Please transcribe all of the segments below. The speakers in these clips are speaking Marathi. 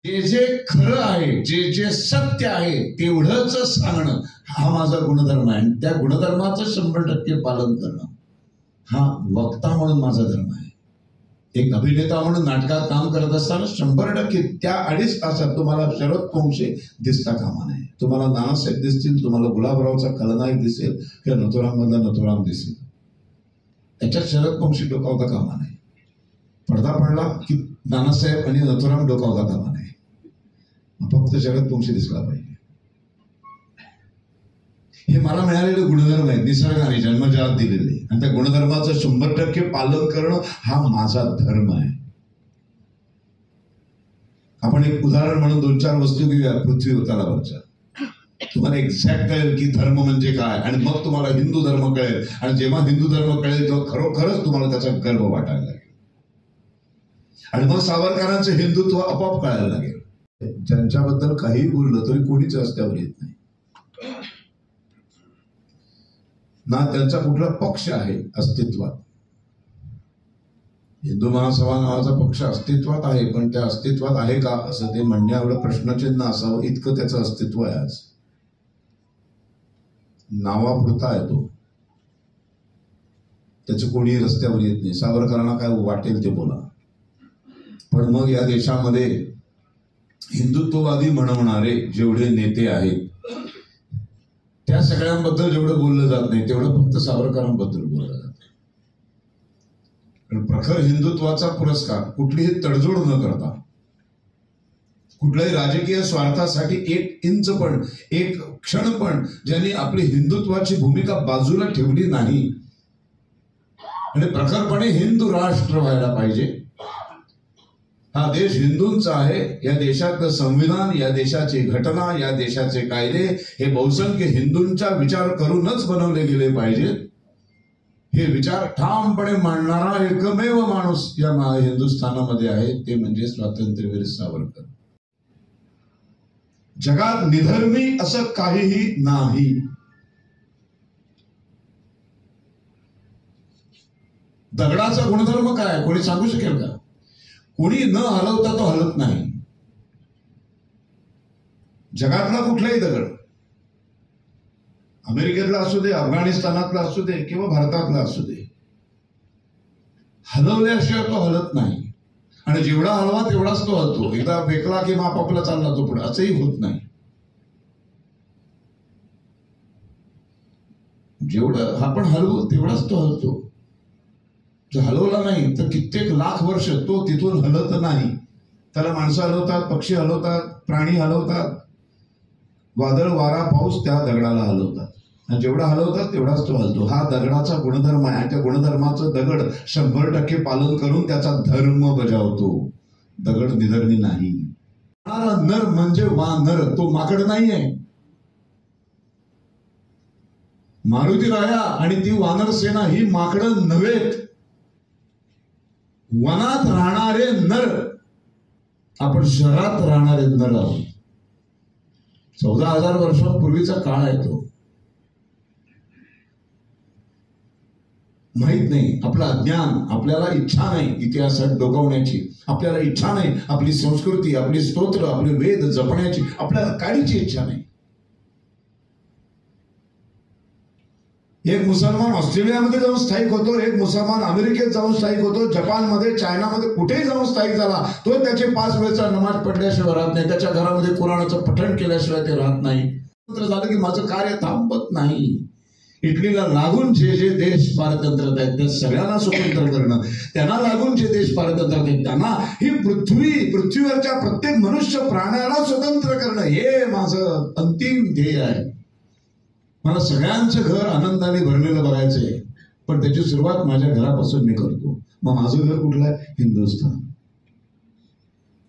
जे जे खरं आहे, जे जे सत्य आहे तेवढंच सांगणं हा माझा गुणधर्म आहे. आणि त्या गुणधर्माचं 100% पालन करणं हा वक्ता म्हणून माझा धर्म आहे. एक अभिनेता म्हणून नाटकात काम करत असताना 100% त्या 2.5 तासात तुम्हाला शरद पोंक्षे दिसता कामा नये. तुम्हाला नानासाहेब दिसतील, तुम्हाला गुलाबरावचा खलनायक दिसेल किंवा नथुराम मधला नथुराम दिसेल. त्याच्यात शरद पोंक्षे डोकावता कामा नये. पडदा पडला की नानासाहेब आणि नथुराम डोकावता कामा नये. फक्त शरद पोंक्षे दिसला पाहिजे. हे मला मिळालेले गुणधर्म आहेत, निसर्गाने जन्मजात दिलेले. आणि त्या गुणधर्माचं 100% पालन करणं हा माझा धर्म आहे. आपण एक उदाहरण म्हणून 2-4 वस्तू घेऊया पृथ्वी तलावरच्या. तुम्हाला एक्झॅक्ट कळेल की धर्म म्हणजे काय. आणि मग तुम्हाला हिंदू धर्म कळेल. आणि जेव्हा हिंदू धर्म कळेल तेव्हा खरोखरच तुम्हाला त्याचा गर्व वाटायला लागेल. आणि मग सावरकरांचं हिंदुत्व आपोआप कळायला लागेल. ज्यांच्याबद्दल काही बोललं तरी कोणीच रस्त्यावर येत नाही. ना त्यांचा कुठला पक्ष आहे अस्तित्वात. हिंदू महासभा नावाचा पक्ष अस्तित्वात आहे, पण त्या अस्तित्वात आहे का असं ते म्हणण्याएवढं प्रश्नचिन्ह असावं इतकं त्याचं अस्तित्व आहे. आज नावापुरता आहे तो. त्याचं कोणी रस्त्यावर येत नाही. सावरकरांना काय वाटेल ते बोला. पण मग या देशामध्ये हिंदुत्ववादी म्हणवणारे जेवढे नेते आहेत त्या सगळ्यांबद्दल जेवढं बोललं जात नाही तेवढं फक्त सावरकरांबद्दल बोललं जातं. पण प्रखर हिंदुत्वाचा पुरस्कार कुठलीही तडजोड न करता, कुठल्याही राजकीय स्वार्थासाठी 1 इंच पण, 1 क्षण पण ज्यांनी आपली हिंदुत्वाची भूमिका बाजूला ठेवली नाही आणि प्रखरपणे हिंदू राष्ट्र व्हायला पाहिजे. हा देश हिंदूंचा आहे. या देशातलं संविधान, या देशाची घटना, या देशाचे कायदे हे बहुसंख्य हिंदूंचा विचार करूनच बनवले गेले पाहिजेत. हे विचार ठामपणे मांडणारा एकमेव माणूस या हिंदुस्थानामध्ये आहे, ते म्हणजे स्वातंत्र्यवीर सावरकर. जगात निधर्मी असं काहीही नाही. दगडाचा गुणधर्म काय कोणी सांगू शकेल का? कोणी न हलवता तो हलत नाही. जगातला कुठलाही दगड, अमेरिकेतला असू दे, अफगाणिस्तानातला असू दे किंवा भारतातला असू दे, हलवल्याशिवाय तो हलत नाही. आणि जेवढा हलवा तेवढाच तो हलतो. एकदा फेकला की आपापला चालला तो पुढे, असंही होत नाही. जेवढं आपण हलवू तेवढाच तो हलतो. जो हलवला नाही तर कित्येक लाख वर्ष तो तिथून हलत नाही. त्याला माणसं हलवतात, पक्षी हलवतात, प्राणी हलवतात, वादळ वारा पाऊस त्या दगडाला हलवतात. आणि जेवढा हलवतात तेवढाच तो हलतो. हा दगडाचा गुणधर्म आहे. त्या गुणधर्माचं दगड 100% पालन करून त्याचा धर्म बजावतो. दगड निधर्मी नाही. नर म्हणजे वानर, तो माकड नाहीये. मारुती राया आणि ती वानर सेना ही माकडं नव्हेत. वनात राहणारे नर, आपण शहरात राहणारे नर आहोत. 14,000 वर्षांपूर्वीचा काळ आहे तो. माहित नाही, आपलं अज्ञान, आपल्याला इच्छा नाही इतिहासात डोकावण्याची, आपल्याला इच्छा नाही आपली संस्कृती, आपली स्तोत्र, आपले वेद जपण्याची, आपल्याला काहीची इच्छा नाही. एक मुसलमान ऑस्ट्रेलियामध्ये जाऊन स्थायिक होतो, एक मुसलमान अमेरिकेत जाऊन स्थायिक होतो, जपानमध्ये, चायनामध्ये, कुठेही जाऊन स्थायिक झाला तो त्याचे 5 वेळचा नमाज पडल्याशिवाय राहत नाही. त्याच्या घरामध्ये कुराणाचं पठण केल्याशिवाय ते राहत नाही. स्वतंत्र झालं की माझं कार्य थांबत नाही. इटलीला लागून जे जे देश पारतंत्र्यात आहेत त्या सगळ्यांना स्वतंत्र करणं, त्यांना लागून जे देश पारतंत्र्यात आहेत त्यांना, ही पृथ्वीवरच्या प्रत्येक मनुष्य प्राण्याला स्वतंत्र करणं हे माझं अंतिम ध्येय आहे. मला सगळ्यांचं घर आनंदाने भरलेलं बघायचंय, पण त्याची सुरुवात माझ्या घरापासून मी करतो. मग माझं घर कुठलं आहे? हिंदुस्थान.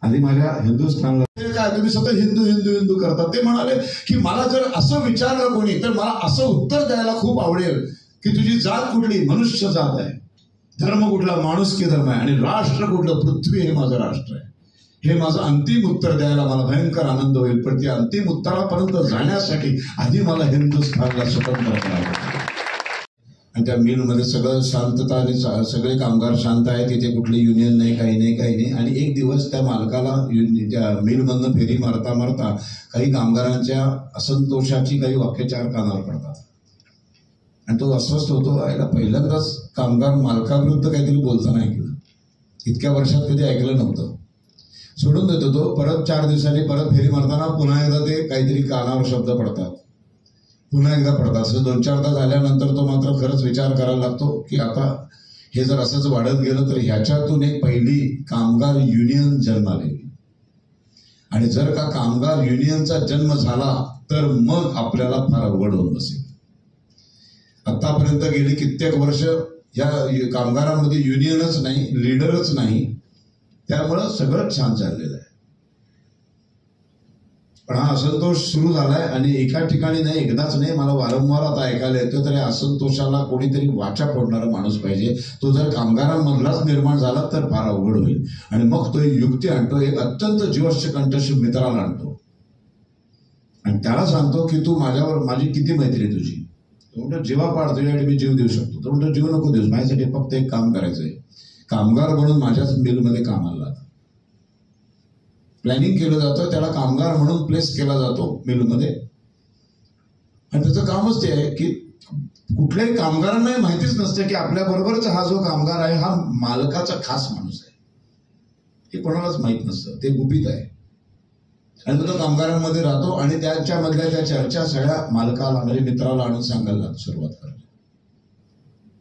आधी माझ्या हिंदुस्थानला काय तुम्ही सतत हिंदू हिंदू हिंदू करतात. ते म्हणाले की मला जर असं विचारलं कोणी तर मला असं उत्तर द्यायला खूप आवडेल की तुझी जात कुठली? मनुष्य जात आहे. धर्म कुठला? माणुसकी धर्म आहे. आणि राष्ट्र कुठलं? पृथ्वी हे माझं राष्ट्र आहे. हे माझं अंतिम उत्तर द्यायला मला भयंकर आनंद होईल. पण त्या अंतिम उत्तरापर्यंत जाण्यासाठी आधी मला हिंदुस्थानला स्वतंत्र करावं. आणि त्या मिलमध्ये सगळं शांतता आणि सगळे कामगार शांत आहेत, तिथे कुठली युनियन नाही, काही नाही. आणि एक दिवस त्या मालकाला त्या मिलमधनं फेरी मारता मारता काही कामगारांच्या असंतोषाची काही वाक्यचार कानावर पडतात आणि तो अस्वस्थ होतो. याला पहिल्यांदाच कामगार मालकाविरुद्ध काहीतरी बोलताना ऐकलं, इतक्या वर्षात कधी ऐकलं नव्हतं. सोडून देतो तो. परत 4 दिवसांनी परत फेरी मारताना पुन्हा एकदा ते काहीतरी कानावर शब्द पडतात, पुन्हा एकदा पडतात. असं 2-4दा झाल्यानंतर तो मात्र खरंच विचार करायला लागतो की आता हे जर असंच वाढत गेलं तर ह्याच्यातून एक पहिली कामगार युनियन जन्माला येईल आणि जर का कामगार युनियनचा जन्म झाला तर मग आपल्याला फार अवघड होऊन बसेल. आतापर्यंत गेली कित्येक वर्ष या कामगारांमध्ये युनियनच नाही, लीडरच नाही, त्यामुळं सगळं छान चाललेलं आहे. पण हा असंतोष सुरू झालाय आणि एका ठिकाणी नाही, एकदाच नाही, मला वारंवार आता ऐकायला येतं. तर या असंतोषाला कोणीतरी वाचा फोडणारा माणूस पाहिजे. तो जर कामगारांमधलाच निर्माण झाला तर फार अवघड होईल. आणि मग तो एक युक्ती आणतो, एक अत्यंत जीवश्य कंठस्थ मित्राला आणतो आणि त्याला सांगतो की तू माझ्यावर, माझी किती मैत्री तुझी. तो म्हणतो जीवा पाड, तुझ्यासाठी मी जीव देऊ शकतो. तो म्हणतो जीव नको देऊस, माझ्यासाठी फक्त एक काम करायचंय, कामगार म्हणून माझ्याच मिलमध्ये कामाला लाग. प्लॅनिंग केलं जातं, त्याला कामगार म्हणून प्लेस केला जातो मिलमध्ये आणि त्याचं कामच ते आहे की कुठल्याही कामगारांनाही माहितीच नसते की आपल्या बरोबरचा हा जो कामगार आहे हा मालकाचा खास माणूस आहे. हे कोणालाच माहित नसतं, ते गुपित आहे. आणि तो कामगारांमध्ये राहतो आणि त्याच्यामधल्या त्या चर्चा सगळ्या मालकाला म्हणजे मित्राला आणून सांगायला सुरुवात करतो.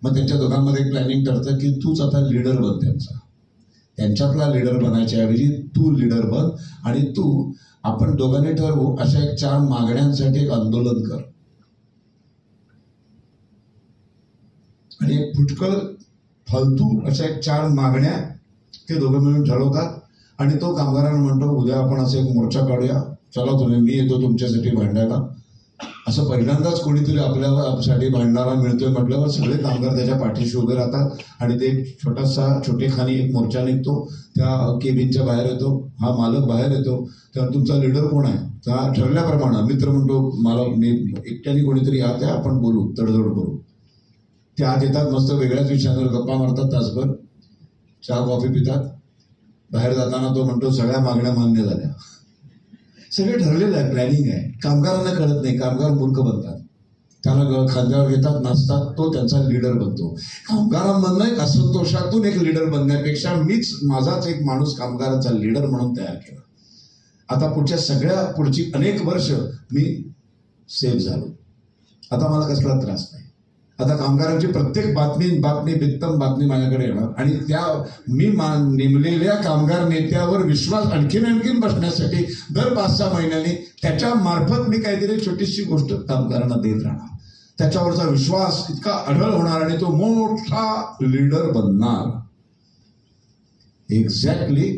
मग त्यांच्या दोघांमध्ये प्लॅनिंग ठरतं की तूच आता लीडर बन, त्यांच्यातला लीडर बनायच्या ऐवजी तू लीडर बन आणि तू, आपण दोघांनी ठरवू अशा एक 4 मागण्यांसाठी एक आंदोलन कर. आणि एक फुटकळ फालतू अशा एक 4 मागण्या ते दोघं मिळून ठरवतात आणि तो कामगारांना म्हणतो उद्या आपण असं एक मोर्चा काढूया, चला तुम्ही, मी येतो तुमच्यासाठी भांडायला. असं पहिल्यांदाच कोणीतरी आपल्यासाठी भांडायला मिळतोय म्हटल्यावर सगळे कामगार त्याच्या पाठीशी उभे राहतात आणि ते छोटेखानी एक मोर्चा निघतो. त्या केबिनच्या बाहेर येतो, हा मालक बाहेर येतो. तर तुमचा लीडर कोण आहे? त्या ठरल्याप्रमाणे मित्र म्हणतो मला, मी एकट्याने कोणीतरी आत आहे, आपण बोलू, तडजोड करू. ते आत येतात, मस्त वेगळ्याच विषयांवर गप्पा मारतात, तासभर चहा कॉफी पितात. बाहेर जाताना तो म्हणतो सगळ्या मागण्या मान्य झाल्या. सगळे ठरलेलं आहे, प्लॅनिंग आहे. कामगारांना कळत नाही, कामगार मूर्ख बनतात, त्याला खांद्यावर घेतात, नाचतात, तो त्यांचा लीडर बनतो. कामगारांमधनं एक असंतोषातून एक लीडर बनण्यापेक्षा मीच माझाच एक माणूस कामगारांचा लीडर म्हणून तयार केला. आता पुढची अनेक वर्ष मी सेफ झालो, आता मला कसला त्रास नाही. आता कामगारांची प्रत्येक बित्तम बातमी माझ्याकडे येणार आणि त्या मी नेमलेल्या कामगार नेत्यावर विश्वास आणखीन बसण्यासाठी दर 5-6 महिन्यांनी त्याच्या मार्फत मी काहीतरी छोटीशी गोष्ट कामगारांना देत राहणार. त्याच्यावरचा विश्वास इतका अढळ होणार आणि तो मोठा लीडर बनणार. एक्झॅक्टली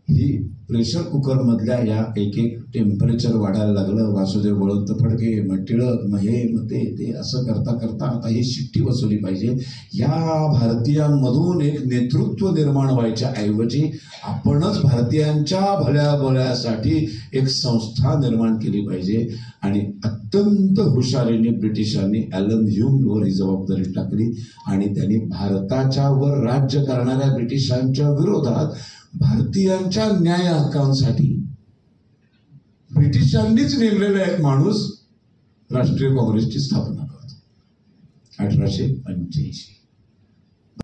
ही प्रेशर कुकर मधल्या या एक टेम्परेचर वाढायला लागलं. वासुदेव बळवंत फडके, मग टिळक, मग हे मग ते असं करता करता आता ही शिट्टी बसवली पाहिजे. या भारतीयांमधून एक नेतृत्व निर्माण व्हायच्या ऐवजी आपणच भारतीयांच्या भल्यासाठी एक संस्था निर्माण केली पाहिजे. आणि अत्यंत हुशारीने ब्रिटिशांनी ॲलन ह्युमवर ही जबाबदारी टाकली आणि त्यांनी भारताच्या वर राज्य करणाऱ्या ब्रिटिशांच्या विरोधात भारतीयांच्या न्याय हक्कांसाठी ब्रिटिशांनीच नेमलेला एक माणूस राष्ट्रीय काँग्रेसची स्थापना करतो 1885.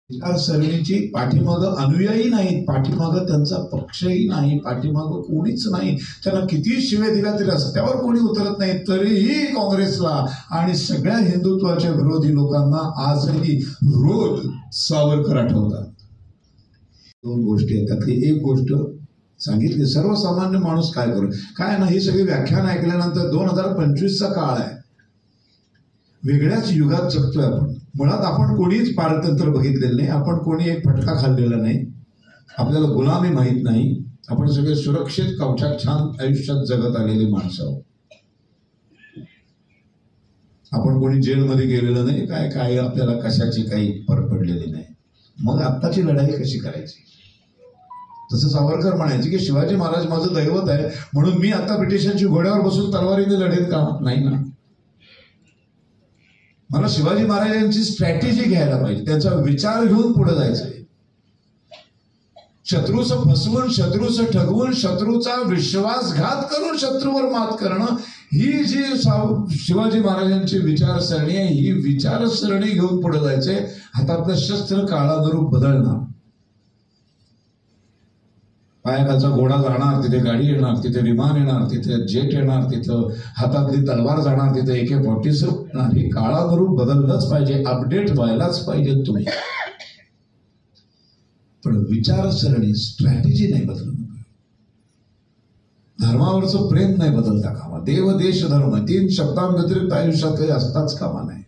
विचारसरणीची पाठीमागं अनुयायी नाहीत, पाठीमागं त्यांचा पक्षही नाही, पाठीमागं कोणीच नाही. त्यांना किती शिव्या दिल्या तरी रस्त्यावर कोणी उतरत नाही, तरीही काँग्रेसला आणि सगळ्या हिंदुत्वाच्या विरोधी लोकांना आजही रोज सावरकर आठवतात. 2 गोष्टी आहेत, त्यातली एक गोष्ट सांगितली. सर्वसामान्य माणूस काय करू, काय ना, ही सगळी व्याख्यान ऐकल्यानंतर 2025चा काळ आहे, वेगळ्याच युगात जगतोय आपण. मुळात आपण कोणीच पारतंत्र बघितलेलं नाही, आपण कोणी एक फटका खाल्लेला नाही, आपल्याला गुलामी माहीत नाही, आपण सगळे सुरक्षित कवचात छान आयुष्यात जगत आलेली माणसं आहोत. आपण कोणी जेलमध्ये गेलेलं नाही, काय आपल्याला कशाची काही फरक पडलेली नाही. मग आत्ताची लढाई कशी करायची? तसं सावरकर म्हणायचे की शिवाजी महाराज माझं दैवत आहे म्हणून मी आता ब्रिटिशांची घोड्यावर बसून तलवारीने लढेन का? नाही ना. मला शिवाजी महाराजांची स्ट्रॅटेजी घ्यायला पाहिजे, त्यांचा विचार घेऊन पुढे जायचंय. शत्रूचं फसवून, शत्रूचं ठगवून, शत्रूचा विश्वासघात करून शत्रूवर मात करणं, ही जी शिवाजी महाराजांची विचारसरणी आहे, ही विचारसरणी घेऊन पुढे जायचे. हातातलं शस्त्र काळानुरूप बदलणार. पायाखालचा घोडा जाणार, तिथे गाडी येणार, तिथे विमान येणार, तिथे जेट येणार, तिथं हातातली तलवार जाणार, तिथे AK-47 येणार. हे काळानुरूप बदललंच पाहिजे, अपडेट व्हायलाच पाहिजे तुम्ही. पण विचारसरणी, स्ट्रॅटेजी नाही बदलू नका. धर्मावरचं प्रेम नाही बदलता कामा. देव, देश, धर्म 3 शब्दांव्यतिरिक्त आयुष्यात काही असताच कामा नाही.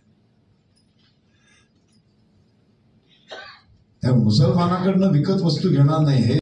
त्या मुसलमानाकडनं विकत वस्तू घेणार नाही हे